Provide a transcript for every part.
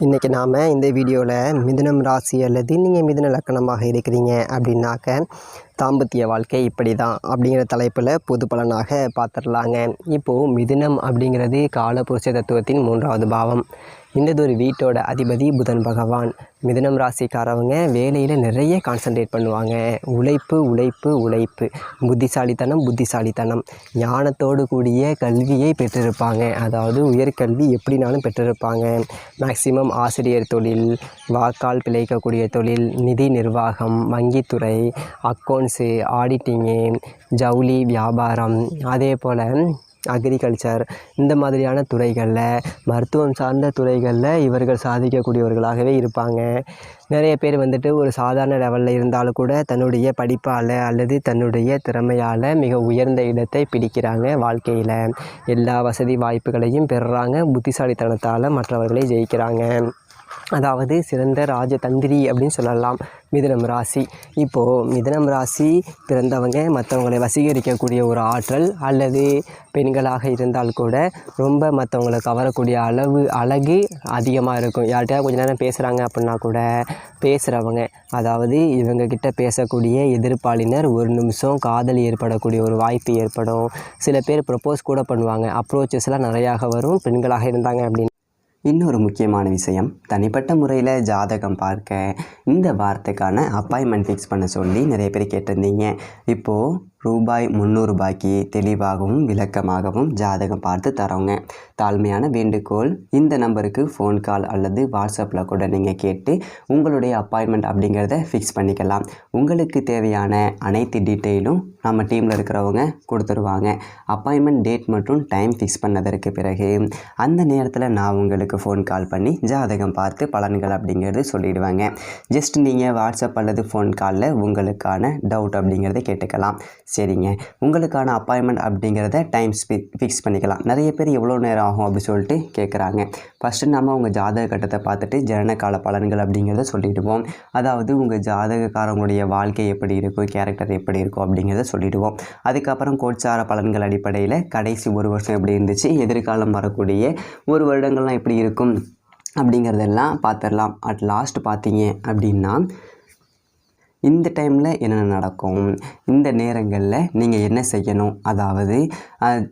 இன்றைக்கி நாம் இந்த வீடியோவில் மிதுனம் ராசி அல்லது நீங்கள் மிதுன லக்கணமாக இருக்கிறீங்க அப்படின்னாக்க தாம்பத்திய வாழ்க்கை இப்படி தான் அப்படிங்கிற தலைப்பில் பொது பலனாக பார்த்துடலாங்க. இப்போது மிதுனம் அப்படிங்கிறது காலபுருஷ தத்துவத்தின் 3வது பாவம். இந்த ஒரு வீட்டோட அதிபதி புதன் பகவான். மிதுனம் ராசிக்காரவங்க வேலையில் நிறைய கான்சன்ட்ரேட் பண்ணுவாங்க. உழைப்பு உழைப்பு உழைப்பு, புத்திசாலித்தனம், ஞானத்தோடு கூடிய கல்வியை பெற்றிருப்பாங்க. அதாவது உயர்கல்வி எப்படினாலும் பெற்றிருப்பாங்க. மேக்சிமம் ஆசிரியர் தொழில், வாக்கால் பிழைக்கக்கூடிய தொழில், நிதி நிர்வாகம், வங்கித்துறை, அக்கௌண்ட்ஸு, ஆடிட்டிங்கு, ஜவுளி வியாபாரம், அதே போல் அக்ரிகல்ச்சர், இந்த மாதிரியான துறைகளில், மருத்துவம் சார்ந்த துறைகளில் இவர்கள் சாதிக்கக்கூடியவர்களாகவே இருப்பாங்க. நிறைய பேர் ஒரு சாதாரண லெவலில் இருந்தாலும் கூட தன்னுடைய படிப்பால் அல்லது தன்னுடைய திறமையால் மிக உயர்ந்த இடத்தை பிடிக்கிறாங்க. வாழ்க்கையில் எல்லா வசதி வாய்ப்புகளையும் பெறுறாங்க. புத்திசாலித்தனத்தால் மற்றவர்களை ஜெயிக்கிறாங்க. அதாவது சிறந்த ராஜதந்திரி அப்படின்னு சொல்லலாம் மிதுனம் ராசி. இப்போது மிதுனம் ராசி பிறந்தவங்க மற்றவங்களை வசீகரிக்கக்கூடிய ஒரு ஆற்றல், அல்லது பெண்களாக இருந்தால் கூட ரொம்ப மற்றவங்களை கவரக்கூடிய அழகு அதிகமாக இருக்கும். யார்கிட்டயா கொஞ்ச நேரம் பேசுகிறாங்க அப்படின்னா கூட பேசுகிறவங்க, அதாவது இவங்கக்கிட்ட பேசக்கூடிய எதிர்ப்பாளினர் ஒரு நிமிஷம் காதல் ஏற்படக்கூடிய ஒரு வாய்ப்பு ஏற்படும். சில பேர் ப்ரப்போஸ் கூட பண்ணுவாங்க. அப்ரோச்சஸ்லாம் நிறையாக வரும் பெண்களாக இருந்தாங்க அப்படின்னு. இன்னொரு முக்கியமான விஷயம், தனிப்பட்ட முறையில் ஜாதகம் பார்க்க இந்த வாரத்துக்கான அப்பாயின்மெண்ட் ஃபிக்ஸ் பண்ண சொல்லி நிறைய பேர் கேட்டிருந்தீங்க. இப்போது ரூபாய் 300 தெளிவாகவும் விளக்கமாகவும் ஜாதகம் பார்த்து தரோங்க. தாழ்மையான வேண்டுகோள், இந்த நம்பருக்கு ஃபோன் கால் அல்லது வாட்ஸ்அப்பில் கூட நீங்கள் கேட்டு உங்களுடைய அப்பாயின்மெண்ட் அப்படிங்கிறத ஃபிக்ஸ் பண்ணிக்கலாம். உங்களுக்கு தேவையான அனைத்து டீட்டெயிலும் நம்ம டீமில் இருக்கிறவங்க கொடுத்துருவாங்க. அப்பாயின்மெண்ட் டேட் மற்றும் டைம் ஃபிக்ஸ் பண்ணதற்கு பிறகு அந்த நேரத்தில் நான் உங்களுக்கு ஃபோன் கால் பண்ணி ஜாதகம் பார்த்து பலன்கள் அப்படிங்கிறது சொல்லிடுவாங்க. ஜஸ்ட் நீங்கள் வாட்ஸ்அப் அல்லது ஃபோன் காலில் உங்களுக்கான டவுட் அப்படிங்கிறத கேட்டுக்கலாம். சரிங்க, உங்களுக்கான அப்பாயின்மெண்ட் அப்படிங்கிறத டைம் ஃபிக்ஸ் பண்ணிக்கலாம். நிறைய பேர் எவ்வளோ நேரம் ஆகும் அப்படி சொல்லிட்டு கேட்குறாங்க. ஃபஸ்ட்டு நம்ம உங்கள் ஜாதக கட்டத்தை பார்த்துட்டு ஜனனகால பலன்கள் அப்படிங்கிறத சொல்லிவிடுவோம். அதாவது உங்கள் ஜாதகக்காரங்களுடைய வாழ்க்கை எப்படி இருக்கும், கேரக்டர் எப்படி இருக்கும் அப்படிங்கிறத சொல்லிவிடுவோம். அதுக்கப்புறம் கோட்சார பலன்கள் அடிப்படையில் கடைசி ஒரு வருஷம் எப்படி இருந்துச்சு, எதிர்காலம் வரக்கூடிய ஒரு வருடங்கள்லாம் எப்படி இருக்கும் அப்படிங்கிறதெல்லாம் பார்த்துடலாம். அட் லாஸ்ட் பார்த்தீங்க அப்படின்னா இந்த டைமில் என்னென்ன நடக்கும், இந்த நேரங்களில் நீங்கள் என்ன செய்யணும், அதாவது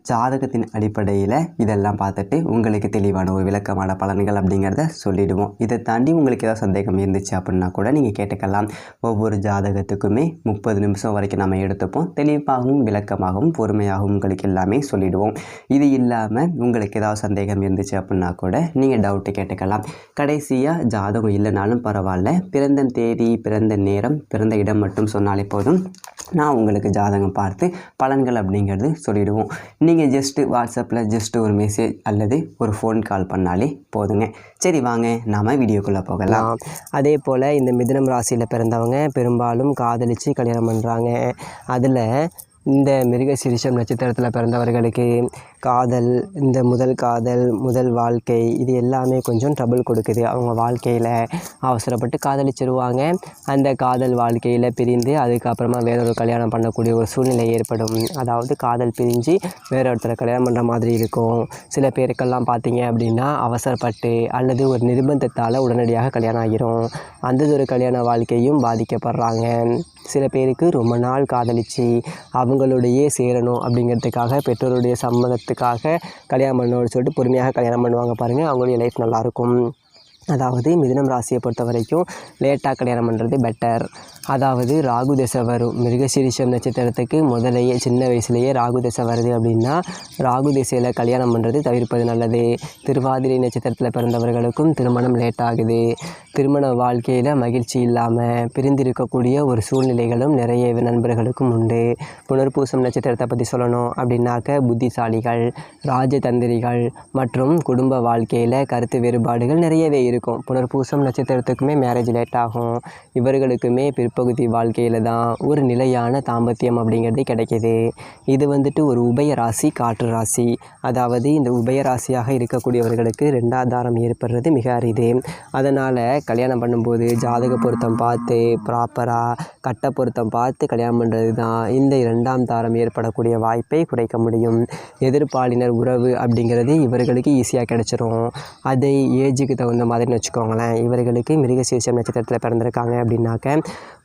ஜாதகத்தின் அடிப்படையில் இதெல்லாம் பார்த்துட்டு உங்களுக்கு தெளிவான ஒரு விளக்கமான பலன்கள் அப்படிங்கிறத சொல்லிவிடுவோம். இதை தாண்டி உங்களுக்கு ஏதாவது சந்தேகம் இருந்துச்சு அப்படின்னா கூட நீங்கள் கேட்டுக்கலாம். ஒவ்வொரு ஜாதகத்துக்குமே 30 நிமிஷம் வரைக்கும் நம்ம எடுத்துப்போம். தெளிவாகவும் விளக்கமாகவும் பொறுமையாகவும் உங்களுக்கு எல்லாமே சொல்லிவிடுவோம். இது இல்லாமல் உங்களுக்கு ஏதாவது சந்தேகம் இருந்துச்சு அப்படின்னா கூட நீங்கள் டவுட்டு கேட்டுக்கலாம். கடைசியாக ஜாதகம் இல்லைனாலும் பரவாயில்ல, பிறந்த தேதி, பிறந்த நேரம், பிறந்த இடம் மட்டும் சொன்னாலே போதும், நான் உங்களுக்கு ஜாதகம் பார்த்து பலன்கள் அப்படிங்கிறது சொல்லிவிடுவோம். நீங்கள் ஜஸ்ட்டு வாட்ஸ்அப்பில் ஜஸ்ட்டு ஒரு மெசேஜ் அல்லது ஒரு ஃபோன் கால் பண்ணாலே போதுங்க. சரி, வாங்க நாம் வீடியோக்குள்ளே போகலாம். அதே போல் இந்த மிதுனம் ராசியில் பிறந்தவங்க பெரும்பாலும் காதலித்து கல்யாணம் பண்ணுறாங்க. அதில் இந்த மிருகசீரிஷம் நட்சத்திரத்தில் பிறந்தவர்களுக்கு காதல், இந்த முதல் வாழ்க்கை, இது எல்லாமே கொஞ்சம் ட்ரபிள் கொடுக்குது. அவங்க வாழ்க்கையில் அவசரப்பட்டு காதலிச்சிருவாங்க. அந்த காதல் வாழ்க்கையில் பிரிந்து அதுக்கப்புறமா வேறொரு கல்யாணம் பண்ணக்கூடிய ஒரு சூழ்நிலை ஏற்படும். அதாவது காதல் பிரிஞ்சு வேற ஒருத்தரை கல்யாணம் பண்ணுற மாதிரி இருக்கும். சில பேருக்கெல்லாம் பார்த்தீங்க அப்படின்னா அவசரப்பட்டு அல்லது ஒரு நிர்பந்தத்தால் உடனடியாக கல்யாணம் ஆகிரும். அந்த ஒரு கல்யாண வாழ்க்கையும் பாதிக்கப்படுறாங்க. சில பேருக்கு ரொம்ப நாள் காதலித்து அவங்களுடைய சேரணும் அப்படிங்கிறதுக்காக பெற்றோருடைய சம்மதத்துக்காக கல்யாணம் பண்ணணும்னு சொல்லிட்டு பொறுமையாக கல்யாணம் பண்ணுவாங்க பாருங்கள், அவங்களுடைய லைஃப் நல்லாயிருக்கும். அதாவது மிதுனம் ராசியை பொறுத்த வரைக்கும் லேட்டாக கல்யாணம் பண்ணுறது பெட்டர். அதாவது ராகு தசை வரும். மிருகசீரிஷம் நட்சத்திரத்துக்கு முதலையே சின்ன வயசுலேயே ராகு தசை வருது அப்படின்னா ராகு திசையில் கல்யாணம் பண்ணுறது தவிர்ப்பது நல்லது. திருவாதிரை நட்சத்திரத்தில் பிறந்தவர்களுக்கும் திருமணம் லேட் ஆகுது. திருமண வாழ்க்கையில் மகிழ்ச்சி இல்லாமல் பிரிந்திருக்கக்கூடிய ஒரு சூழ்நிலைகளும் நிறைய நண்பர்களுக்கும் உண்டு. புனர்பூசம் நட்சத்திரத்தை பற்றி சொல்லணும் அப்படின்னாக்க புத்திசாலிகள், ராஜதந்திரிகள் மற்றும் குடும்ப வாழ்க்கையில் கருத்து வேறுபாடுகள் நிறையவே இருக்கும். புனர்பூசம் நட்சத்திரத்துக்குமே மேரேஜ் லேட் ஆகும். இவர்களுக்குமே பிற்பகுதி வாழ்க்கையில் தான் ஒரு நிலையான தாம்பத்தியம் அப்படிங்கிறது கிடைக்கிது. இது ஒரு உபய ராசி, காற்று ராசி. அதாவது இந்த உபய ராசியாக இருக்கக்கூடியவர்களுக்கு 2ஆம் தாரம் ஏற்படுறது மிக அரிது. அதனால் கல்யாணம் பண்ணும்போது ஜாதக பொருத்தம் பார்த்து ப்ராப்பராக கட்ட பொருத்தம் பார்த்து கல்யாணம் பண்ணுறது தான் இந்த 2ஆம் தாரம் ஏற்படக்கூடிய வாய்ப்பை குறைக்க முடியும். எதிர்ப்பாளினர் உறவு அப்படிங்கிறது இவர்களுக்கு ஈஸியாக கிடச்சிரும். அதை ஏஜுக்கு தகுந்த மாதிரி மாதிரின்னு வச்சுக்கோங்களேன். இவர்களுக்கு மிருகசீரிஷம் நட்சத்திரத்தில் பிறந்திருக்காங்க அப்படின்னாக்க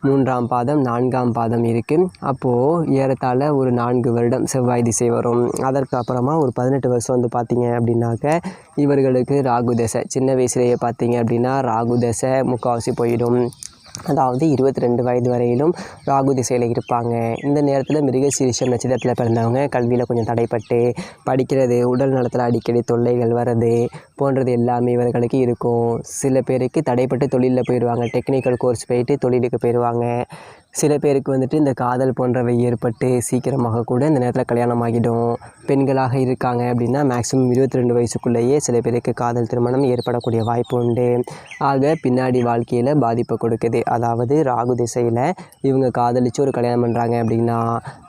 3ஆம் பாதம் 4ஆம் பாதம் இருக்குது. அப்போது ஏறத்தாழ ஒரு 4 வருடம் செவ்வாய் திசை வரும். அதற்கு அப்புறமா ஒரு 18 வருஷம் வந்து பார்த்திங்க அப்படின்னாக்க இவர்களுக்கு ராகு தசை. சின்ன வயசுலேயே பார்த்திங்க அப்படின்னா ராகு தசை முக்கால்வாசி போயிடும். அதாவது 22 வயது வரையிலும் ராகு திசையில் இருப்பாங்க. இந்த நேரத்தில் மிருகசீரிஷம் நட்சத்திரத்தில் பிறந்தவங்க கல்வியில் கொஞ்சம் தடைப்பட்டு படிக்கிறது, உடல் நலத்தில் அடிக்கடி தொல்லைகள் வர்றது போன்றது எல்லாமே இவர்களுக்கு இருக்கும். சில பேருக்கு தடைப்பட்டு தொழிலில் போயிடுவாங்க. டெக்னிக்கல் கோர்ஸ் போயிட்டு தொழிலுக்கு போயிடுவாங்க. சில பேருக்கு வந்துட்டு இந்த காதல் போன்றவை ஏற்பட்டு சீக்கிரமாக கூட இந்த நேரத்தில் கல்யாணம் ஆகிடும். பெண்களாக இருக்காங்க அப்படின்னா மேக்ஸிமம் 22 வயசுக்குள்ளேயே சில பேருக்கு காதல் திருமணம் ஏற்படக்கூடிய வாய்ப்பு உண்டு. ஆக பின்னாடி வாழ்க்கையில் பாதிப்பை கொடுக்குது. அதாவது ராகு திசையில் இவங்க காதலிச்சு ஒரு கல்யாணம் பண்ணுறாங்க அப்படின்னா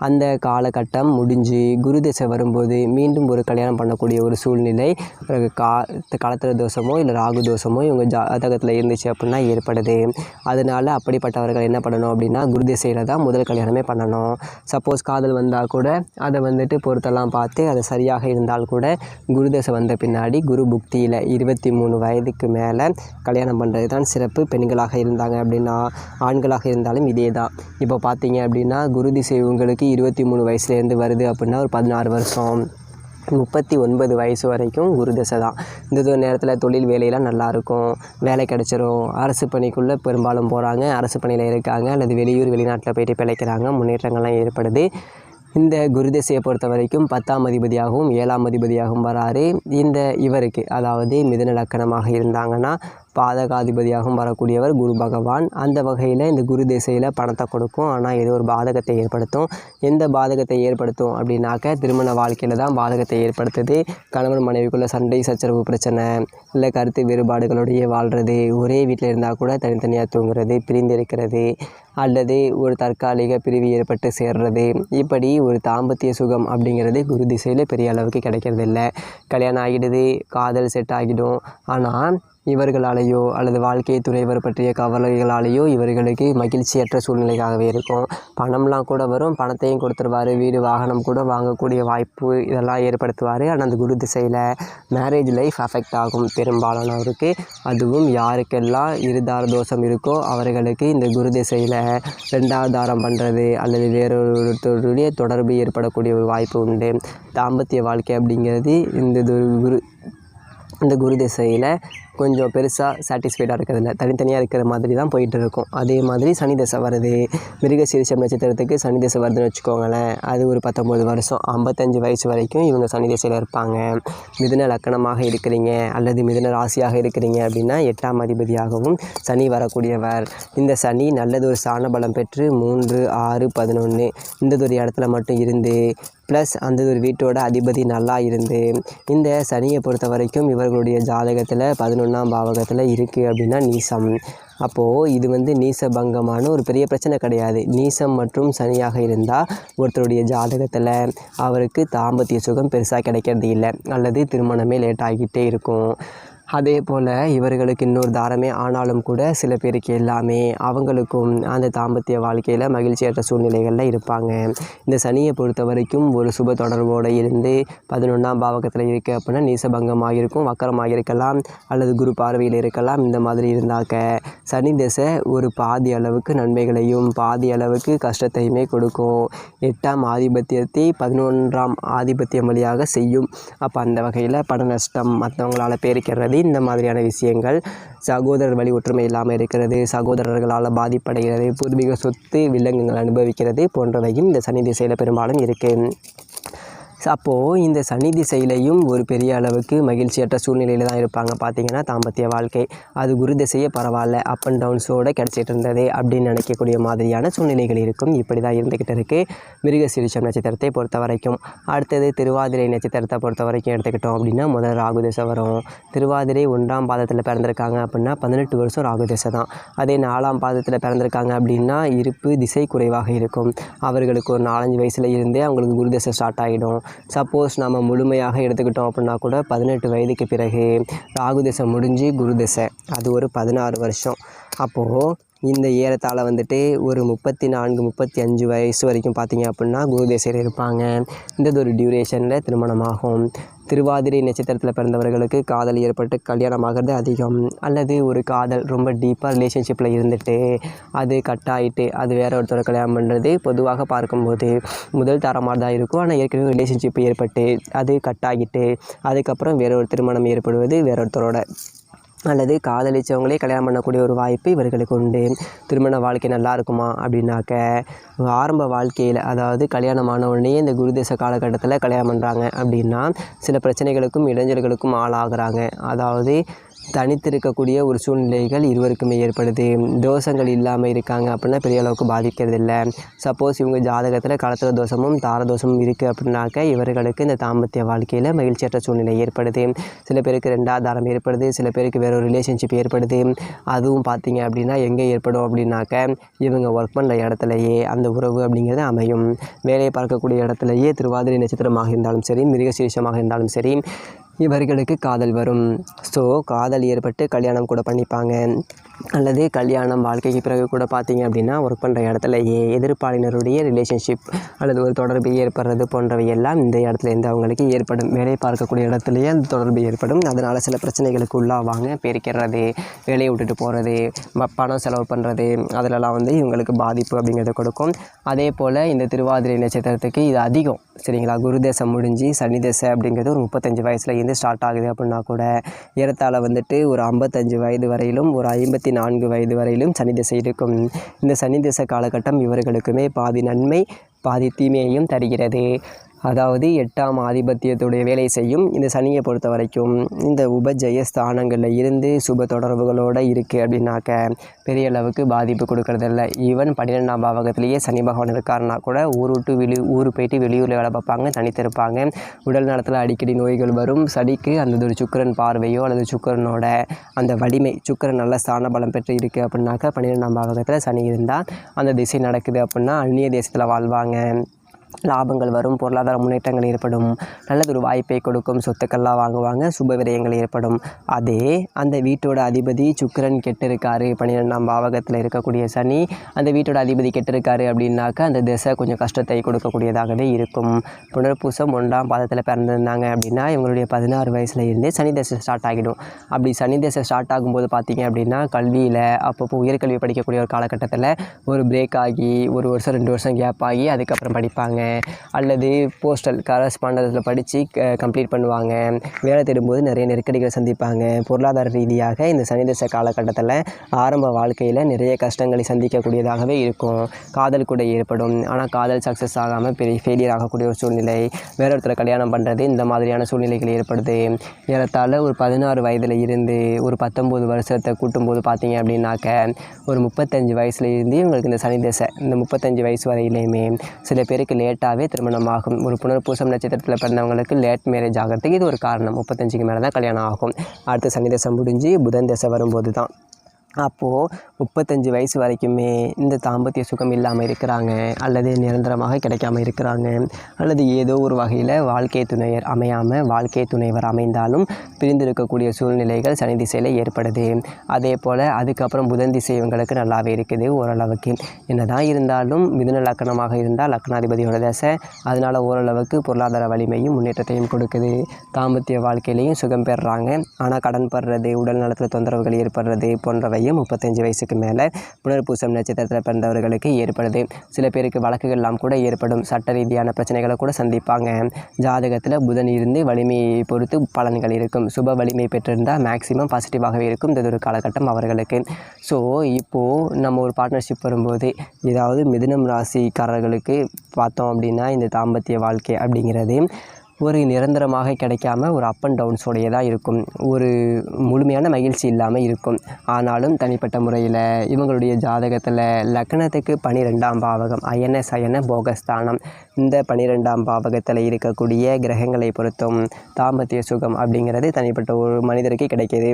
அந்த காலகட்டம் முடிஞ்சு குரு திசை வரும்போது மீண்டும் ஒரு கல்யாணம் பண்ணக்கூடிய ஒரு சூழ்நிலை காலத்திர தோஷமோ இல்லை ராகு தோஷமோ இவங்க ஜாதகத்தில் இருந்துச்சு அப்படின்னா ஏற்படுது. அதனால் அப்படிப்பட்டவர்கள் என்ன பண்ணணும் அப்படின்னா குரு திசையில் தான் முதல் கல்யாணமே பண்ணணும். சப்போஸ் காதல் வந்தால் கூட அதை வந்துட்டு பொறுத்தெல்லாம் பார்த்து அது சரியாக இருந்தால் கூட குரு திசை வந்த பின்னாடி குரு புக்தியில் 23 வயதுக்கு மேலே கல்யாணம் பண்ணுறது தான் சிறப்பு. பெண்களாக இருந்தாங்க அப்படின்னா, ஆண்களாக இருந்தாலும் இதே தான். இப்போ பார்த்தீங்க அப்படின்னா குரு திசை உங்களுக்கு 23 வயசுலேருந்து வருது அப்படின்னா ஒரு 16 வருஷம் 39 வயசு வரைக்கும் குரு தசை தான். இந்த நேரத்தில் தொழில் வேலையெல்லாம் நல்லாயிருக்கும். வேலை கிடச்சிரும். அரசு பணிக்குள்ளே பெரும்பாலும் போகிறாங்க. அரசு பணியில் இருக்காங்க அல்லது வெளியூர் வெளிநாட்டில் போயிட்டு பிழைக்கிறாங்க. முன்னேற்றங்கள்லாம் ஏற்படுது. இந்த குரு திசையை பொறுத்த வரைக்கும் 10ஆம் அதிபதியாகவும் 7ஆம் அதிபதியாகவும் வராரு. இவருக்கு அதாவது மிதுன லக்கணமாக இருந்தாங்கன்னா பாதகாதிபதியாகவும் வரக்கூடியவர் குரு பகவான். அந்த வகையில் இந்த குரு திசையில் பணத்தை கொடுக்கும். ஆனால் ஏதோ ஒரு பாதகத்தை ஏற்படுத்தும். எந்த பாதகத்தை ஏற்படுத்தும் அப்படின்னாக்க திருமண வாழ்க்கையில் தான் பாதகத்தை ஏற்படுத்துது. கணவன் மனைவிக்குள்ளே சண்டை சச்சரவு பிரச்சனை, இல்லை கருத்து வேறுபாடுகளோடையே வாழ்கிறது, ஒரே வீட்டில் இருந்தால் கூட தனித்தனியாக தூங்குறது, பிரிந்து இருக்கிறது, அல்லது ஒரு தற்காலிக பிரிவு ஏற்பட்டு சேர்றது, இப்படி ஒரு தாம்பத்திய சுகம் அப்படிங்கிறது குரு திசையில் பெரிய அளவுக்கு கிடைக்கிறது இல்லை. கல்யாணம் ஆகிடுது, காதல் செட் ஆகிடும். ஆனால் இவர்களாலேயோ அல்லது வாழ்க்கை துணைவர் பற்றிய கவலைகளாலேயோ இவர்களுக்கு மகிழ்ச்சியற்ற சூழ்நிலையாகவே இருக்கும். பணம்லாம் கூட வரும், பணத்தையும் கொடுத்துருவார், வீடு வாகனம் கூட வாங்கக்கூடிய வாய்ப்பு இதெல்லாம் ஏற்படுத்துவார். ஆனால் அந்த குரு திசையில் மேரேஜ் லைஃப் அஃபெக்ட் ஆகும் பெரும்பாலானவருக்கு. அதுவும் யாருக்கெல்லாம் இருதார தோஷம் இருக்கோ அவர்களுக்கு இந்த குரு திசையில் 2வது தாரம் பண்ணுறது அல்லது வேறொருத்தருடைய தொடர்பு ஏற்படக்கூடிய ஒரு வாய்ப்பு உண்டு. தாம்பத்திய வாழ்க்கை அப்படிங்கிறது இந்த குரு திசையில் கொஞ்சம் பெருசாக சாட்டிஸ்ஃபைடாக இருக்கிறதில்ல, தனித்தனியாக இருக்கிற மாதிரி தான் போயிட்டு இருக்கும். அதே மாதிரி சனி தசை வருது. மிருகசீரிஷம் நட்சத்திரத்துக்கு சனி தசை வருதுன்னு வச்சுக்கோங்களேன். அது ஒரு 19 வருஷம் 55 வயசு வரைக்கும் இவங்க சனி தசையில் இருப்பாங்க. மிதுன லக்கணமாக இருக்கிறீங்க அல்லது மிதுன ராசியாக இருக்கிறீங்க அப்படின்னா 8ஆம் அதிபதியாகவும் சனி வரக்கூடியவர். இந்த சனி நல்லது ஒரு ஸ்தான பலம் பெற்று 3, 6, 11 இந்த ஒரு இடத்துல மட்டும் இருந்து ப்ளஸ் அந்த ஒரு வீட்டோட அதிபதி நல்லா இருந்து இந்த சனியை பொறுத்த வரைக்கும் இவர்களுடைய ஜாதகத்தில் 11ஆம் பாவகத்தில் இருக்குது அப்படின்னா நீசம். அப்போது இது நீசபங்கமான ஒரு பெரிய பிரச்சனை கிடையாது. நீசம் மற்றும் சனியாக இருந்தால் ஒருத்தருடைய ஜாதகத்தில் அவருக்கு தாம்பத்திய சுகம் பெருசாக கிடைக்கிறது இல்லை அல்லது திருமணமே லேட் ஆகிட்டே இருக்கும். அதே போல் இவர்களுக்கு இன்னொரு தாரமே ஆனாலும் கூட சில பேருக்கு எல்லாமே அவங்களுக்கும் அந்த தாம்பத்திய வாழ்க்கையில் மகிழ்ச்சியற்ற சூழ்நிலைகளில் இருப்பாங்க. இந்த சனியை பொறுத்த வரைக்கும் ஒரு சுப தொடர்போடு இருந்து 11ஆம் பாவகத்தில் இருக்குது அப்படின்னா நீசபங்கமாக இருக்கும், வக்கரமாக இருக்கலாம் அல்லது குரு பார்வையில் இருக்கலாம். இந்த மாதிரி இருந்தாக்க சனி திசை ஒரு பாதி அளவுக்கு நன்மைகளையும் பாதி அளவுக்கு கஷ்டத்தையுமே கொடுக்கும். 8ஆம் ஆதிபத்தியத்தை 11ஆம் ஆதிபத்தியம் வழியாக செய்யும். அப்போ அந்த வகையில் பண நஷ்டம், மற்றவங்களால் பேரிக்கிறது, இந்த மாதிரியான விஷயங்கள், சகோதரர் வழி ஒற்றுமை இல்லாமல் இருக்கிறது, சகோதரர்களால் பாதிப்படைகிறது, பூர்வீக சொத்து வில்லங்கங்கள் அனுபவிக்கிறது போன்றவையும் இந்த சனி திசையில் பெரும்பாலும் இருக்குது. அப்போது இந்த சனி திசையிலையும் ஒரு பெரிய அளவுக்கு மகிழ்ச்சியற்ற சூழ்நிலையில் தான் இருப்பாங்க. பார்த்திங்கன்னா தாம்பத்திய வாழ்க்கை அது குரு திசையே பரவாயில்ல, அப் அண்ட் டவுன்ஸோடு கிடச்சிட்டு இருந்தது அப்படின்னு நினைக்கக்கூடிய மாதிரியான சூழ்நிலைகள் இருக்கும். இப்படி தான் இருந்துக்கிட்டு இருக்குது மிருகசீரிஷம் நட்சத்திரத்தை பொறுத்த வரைக்கும். அடுத்தது திருவாதிரை நட்சத்திரத்தை பொறுத்த வரைக்கும் எடுத்துக்கிட்டோம் அப்படின்னா முதல் ராகு திசை வரும். திருவாதிரை 1ஆம் பாதத்தில் பிறந்திருக்காங்க அப்படின்னா 18 வருஷம் ராகு திசை தான். அதே 4ஆம் பாதத்தில் பிறந்திருக்காங்க அப்படின்னா இருப்பு திசை குறைவாக இருக்கும். அவர்களுக்கு ஒரு 4-5 வயசில் இருந்தே அவங்களுக்கு குரு திசை ஸ்டார்ட் ஆகிடும். சப்போஸ் நம்ம முழுமையாக எடுத்துக்கிட்டோம் அப்படின்னா கூட 18 வயதுக்கு பிறகு ராகு திசை முடிஞ்சு குரு திசை அது ஒரு 16 வருஷம். அப்போது இந்த ஏறத்தாழ வந்துட்டு ஒரு 34 35 வயசு வரைக்கும் பார்த்தீங்க அப்படின்னா குரு திசையில் இருப்பாங்க. இந்த ஒரு டியூரேஷனில் திருமணமாகும். திருவாதிரை நட்சத்திரத்தில் பிறந்தவர்களுக்கு காதல் ஏற்பட்டு கல்யாணம் ஆகிறது அதிகம். அல்லது ஒரு காதல் ரொம்ப டீப்பாக ரிலேஷன்ஷிப்பில் இருந்துட்டு அது கட் ஆகிட்டு அது வேற ஒருத்தரை கல்யாணம் பண்ணுறது பொதுவாக பார்க்கும்போது முதல் தரமாக தான் இருக்கும். ஆனால் ஏற்கனவே ரிலேஷன்ஷிப் ஏற்பட்டு அது கட் ஆகிட்டு அதுக்கப்புறம் வேற ஒரு திருமணம் ஏற்படுவது வேற ஒருத்தரோட அல்லது காதலிச்சவங்களே கல்யாணம் பண்ணக்கூடிய ஒரு வாய்ப்பு இவர்களுக்கு உண்டு. திருமண வாழ்க்கை நல்லா இருக்குமா அப்படின்னாக்க ஆரம்ப வாழ்க்கையில் அதாவது கல்யாணமான உடனே இந்த குருதேச காலகட்டத்தில் கல்யாணம் பண்ணுறாங்க அப்படின்னா சில பிரச்சனைகளுக்கும் இடைஞ்சல்களுக்கும் ஆளாகிறாங்க. அதாவது தனித்திருக்கக்கூடிய ஒரு சூழ்நிலைகள் இருவருக்குமே ஏற்படுது. தோஷங்கள் இல்லாமல் இருக்காங்க அப்படின்னா பெரிய அளவுக்கு பாதிக்கிறது இல்லை. சப்போஸ் இவங்க ஜாதகத்தில் களத்திர தோஷமும் தார தோஷமும் இருக்குது அப்படின்னாக்க இவர்களுக்கு இந்த தாம்பத்திய வாழ்க்கையில் மகிழ்ச்சியற்ற சூழ்நிலை ஏற்படுது. சில பேருக்கு 2வது தாரம் ஏற்படுது, சில பேருக்கு வேற ஒரு ரிலேஷன்ஷிப் ஏற்படுது. அதுவும் பார்த்தீங்க அப்படின்னா எங்கே ஏற்படும் அப்படின்னாக்க இவங்க ஒர்க் பண்ணுற இடத்துலையே அந்த உறவு அப்படிங்கிறது அமையும். வேலையை பார்க்கக்கூடிய இடத்துலையே திருவாதிரை நட்சத்திரமாக இருந்தாலும் சரி, மிருகசீரிஷமாக இருந்தாலும் சரி, இவர்களுக்கு காதல் வரும். ஸோ காதல் ஏற்பட்டு கல்யாணம் கூட பண்ணிப்பாங்க. அல்லது கல்யாணம் வாழ்க்கைக்கு பிறகு கூட பார்த்தீங்க அப்படின்னா ஒர்க் பண்ணுற இடத்துலையே எதிர்ப்பாளினருடைய ரிலேஷன்ஷிப் அல்லது ஒரு தொடர்பு ஏற்படுறது போன்றவை எல்லாம் இந்த இடத்துலேருந்து அவங்களுக்கு ஏற்படும். வேலையை பார்க்கக்கூடிய இடத்துலையே அந்த தொடர்பு ஏற்படும். அதனால் சில பிரச்சனைகளுக்கு உள்ளாவாங்க. பெருக்கிறது, வேலையை விட்டுட்டு போகிறது, பணம் செலவு பண்ணுறது, அதிலெல்லாம் இவங்களுக்கு பாதிப்பு அப்படிங்கிறத கொடுக்கும். அதே போல் இந்த திருவாதிரை நட்சத்திரத்துக்கு இது அதிகம். சரிங்களா? குருதேசம் முடிஞ்சு சனி தசை அப்படிங்கிறது ஒரு 35 வயசில் இருந்து ஸ்டார்ட் ஆகுது அப்படின்னா கூட ஏறத்தாழ ஒரு 55 வயது வரையிலும் ஒரு 54 வயது வரையிலும் சனி திசை இருக்கும். இந்த சனி திசை காலகட்டம் இவர்களுக்குமே பாதி நன்மை பாதி தீமையையும் தருகிறது. அதாவது 8ஆம் ஆதிபத்தியத்துடைய வேலை செய்யும். இந்த சனியை பொறுத்த வரைக்கும் இந்த உபஜய ஸ்தானங்களில் இருந்து சுப தொடர்புகளோடு இருக்குது அப்படின்னாக்க பெரிய அளவுக்கு பாதிப்பு கொடுக்கறதில்ல. ஈவன் 12ஆம் பாவகத்திலேயே சனி பகவான் இருக்காருன்னா கூட ஊர் போயிட்டு வெளியூரில் வேலை பார்ப்பாங்க, தனித்திருப்பாங்க. உடல் நலத்தில் அடிக்கடி நோய்கள் வரும். சனிக்கு அந்த ஒரு சுக்கிரன் பார்வையோ அல்லது சுக்கிரனோட அந்த வலிமை, சுக்கிரன் நல்ல ஸ்தான பலம் பெற்று இருக்குது அப்படின்னாக்கா 12ஆம் பாவகத்தில் சனி இருந்தால் அந்த திசை நடக்குது அப்படின்னா அந்நிய தேசத்தில் வாழ்வாங்க. லாபங்கள் வரும், பொருளாதார முன்னேற்றங்கள் ஏற்படும், நல்லதொரு வாய்ப்பை கொடுக்கும், சொத்துக்கள்லாம் வாங்குவாங்க, சுப விரயங்கள் ஏற்படும். அதே அந்த வீட்டோட அதிபதி சுக்கிரன் கெட்டிருக்காரு, 12ஆம் பாவகத்தில் இருக்கக்கூடிய சனி அந்த வீட்டோட அதிபதி கெட்டிருக்காரு அப்படின்னாக்கா அந்த திசை கொஞ்சம் கஷ்டத்தை கொடுக்கக்கூடியதாகவே இருக்கும். புனர்பூசம் 1ஆம் பாதத்தில் பிறந்திருந்தாங்க அப்படின்னா இவங்களுடைய 16 வயசுல இருந்தே சனி திசை ஸ்டார்ட் ஆகிடும். அப்படி சனி திசை ஸ்டார்ட் ஆகும்போது பார்த்தீங்க அப்படின்னா கல்வியில் அப்பப்போ உயர்கல்வி படிக்கக்கூடிய ஒரு காலகட்டத்தில் ஒரு பிரேக் ஆகி 1 வருஷம் 2 வருஷம் கேப் ஆகி அதுக்கப்புறம் படிப்பாங்க. அல்லது போஸ்டல் கரஸ்பாண்டத்தில் படித்து கம்ப்ளீட் பண்ணுவாங்க. வேலை தேடும்போது நிறைய நெருக்கடிகளை சந்திப்பாங்க. பொருளாதார ரீதியாக இந்த சனி திசை காலகட்டத்தில் ஆரம்ப வாழ்க்கையில் நிறைய கஷ்டங்களை சந்திக்கக்கூடியதாகவே இருக்கும். காதல் கூட ஏற்படும். ஆனால் காதல் சக்ஸஸ் ஆகாமல் பெரிய ஃபெயிலியர் ஆகக்கூடிய ஒரு சூழ்நிலை, வேற ஒருத்தரை கல்யாணம் பண்ணுறது, இந்த மாதிரியான சூழ்நிலைகள் ஏற்படுது. ஏறத்தாழ ஒரு 16 வயதில் இருந்து ஒரு 19 வருஷத்தை கூட்டும்போது பார்த்தீங்க அப்படின்னாக்க ஒரு 35 வயசுல இருந்து இவங்களுக்கு இந்த சனி திசை இந்த 35 வயசு வரையிலையுமே சில பேருக்கு லேட்டாகவே திருமணம் ஆகும். ஒரு புனர்பூசம் நட்சத்திரத்தில் பிறந்தவங்களுக்கு லேட் மேரேஜ் ஆகிறதுக்கு இது ஒரு காரணம். 35க்கு மேலே தான் கல்யாணம் ஆகும். அடுத்து சனி திசை முடிஞ்சு புதன் திசை வரும்போது தான். அப்போது 35 வயசு வரைக்குமே இந்த தாம்பத்திய சுகம் இல்லாமல் இருக்கிறாங்க, அல்லது நிரந்தரமாக கிடைக்காம இருக்கிறாங்க, அல்லது ஏதோ ஒரு வகையில் வாழ்க்கை துணையர் அமையாமல் வாழ்க்கை துணைவர் அமைந்தாலும் பிரிந்திருக்கக்கூடிய சூழ்நிலைகள் சனி திசையில் ஏற்படுது. அதே போல் அதுக்கப்புறம் புதன் திசை இவங்களுக்கு நல்லாவே இருக்குது ஓரளவுக்கு. என்னதான் இருந்தாலும் மிதுன லக்கணமாக இருந்தால் லக்னாதிபதியோட திசை, அதனால் ஓரளவுக்கு பொருளாதார வலிமையும் முன்னேற்றத்தையும் கொடுக்குது. தாம்பத்திய வாழ்க்கையிலையும் சுகம் பெறுறாங்க. ஆனால் கடன் படுறது, உடல் நலத்தில் தொந்தரவுகள் ஏற்படுறது போன்றவை 35 வயசுக்கு மேலே புனர்பூசம் நட்சத்திரத்தில் பிறந்தவர்களுக்கு ஏற்படுது. சில பேருக்கு வழக்குகள்லாம் கூட ஏற்படும். சட்ட ரீதியான பிரச்சனைகளை கூட சந்திப்பாங்க. ஜாதகத்தில் புதன் இருந்து வலிமையை பொறுத்து பலன்கள் இருக்கும். சுப வலிமை பெற்றிருந்தால் மேக்ஸிமம் பாசிட்டிவாகவே இருக்கும் இந்த ஒரு காலகட்டம் அவர்களுக்கு. ஸோ இப்போது நம்ம ஒரு பார்ட்னர்ஷிப் வரும்போது ஏதாவது மிதுனம் ராசிக்காரர்களுக்கு பார்த்தோம் அப்படின்னா இந்த தாம்பத்திய வாழ்க்கை அப்படிங்கிறது ஒரு நிரந்தரமாக கிடைக்காம ஒரு அப் அண்ட் டவுன்ஸோடையே தான் இருக்கும். ஒரு முழுமையான மகிழ்ச்சி இல்லாமல் இருக்கும். ஆனாலும் தனிப்பட்ட முறையில் இவங்களுடைய ஜாதகத்தில் லக்னத்துக்கு 12ஆம் பாவகம் அயன போகஸ்தானம், இந்த 12ஆம் பாவகத்தில் இருக்கக்கூடிய கிரகங்களை பொறுத்தும் தாம்பத்திய சுகம் அப்படிங்கிறது தனிப்பட்ட ஒரு மனிதருக்கு கிடைக்கிது.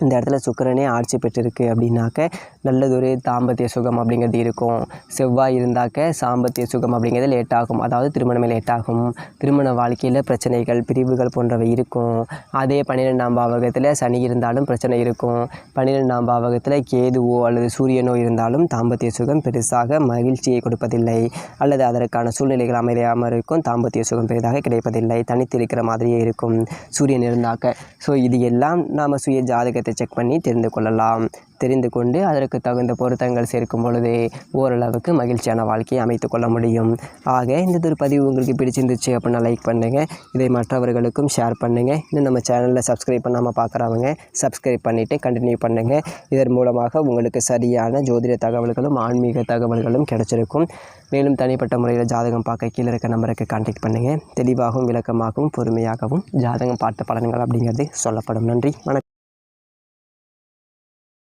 இந்த இடத்துல சுக்கிரனே ஆட்சி பெற்றிருக்கு அப்படின்னாக்க நல்லதொரு தாம்பத்திய சுகம் அப்படிங்கிறது இருக்கும். செவ்வாய் இருந்தாக்க சாம்பத்திய சுகம் அப்படிங்கிறது லேட் ஆகும், அதாவது திருமணமே லேட் ஆகும். திருமண வாழ்க்கையில் பிரச்சனைகள் பிரிவுகள் போன்றவை இருக்கும். அதே 12ஆம் பாவகத்தில் சனி இருந்தாலும் பிரச்சனை இருக்கும். 12ஆம் பாவகத்தில் கேதுவோ அல்லது சூரியனோ இருந்தாலும் தாம்பத்திய சுகம் பெருசாக மகிழ்ச்சியை கொடுப்பதில்லை, அல்லது அதற்கான சூழ்நிலைகள் அமையாமல் இருக்கும். தாம்பத்திய சுகம் பெரிதாக கிடைப்பதில்லை, தனித்து இருக்கிற மாதிரியே இருக்கும் சூரியன் இருந்தாக்க. ஸோ இது எல்லாம் நாம் சுய ஜாதகத்தை செக் பண்ணி தெரிந்து கொள்ளலாம். தெரிந்து கொண்டு அதற்கு தகுந்த பொருத்தங்கள் சேர்க்கும் பொழுது ஓரளவுக்கு மகிழ்ச்சியான வாழ்க்கையை அமைத்து கொள்ள முடியும். ஆக இந்த ஒரு பதிவு உங்களுக்கு பிடிச்சிருந்துச்சு அப்படின்னா லைக் பண்ணுங்கள், இதை மற்றவர்களுக்கும் ஷேர் பண்ணுங்கள். இன்னும் நம்ம சேனலில் சப்ஸ்கிரைப் பண்ணாமல் பார்க்குறவங்க சப்ஸ்கிரைப் பண்ணிவிட்டு கண்டினியூ பண்ணுங்கள். இதன் மூலமாக உங்களுக்கு சரியான ஜோதிட தகவல்களும் ஆன்மீக தகவல்களும் கிடைச்சிருக்கும். மேலும் தனிப்பட்ட முறையில் ஜாதகம் பார்க்க கீழே இருக்க நம்பருக்கு கான்டாக்ட் பண்ணுங்கள். தெளிவாகவும் விளக்கமாகவும் பொறுமையாகவும் ஜாதகம் பார்த்த பலன்கள் அப்படிங்கிறது சொல்லப்படும். நன்றி, வணக்கம்.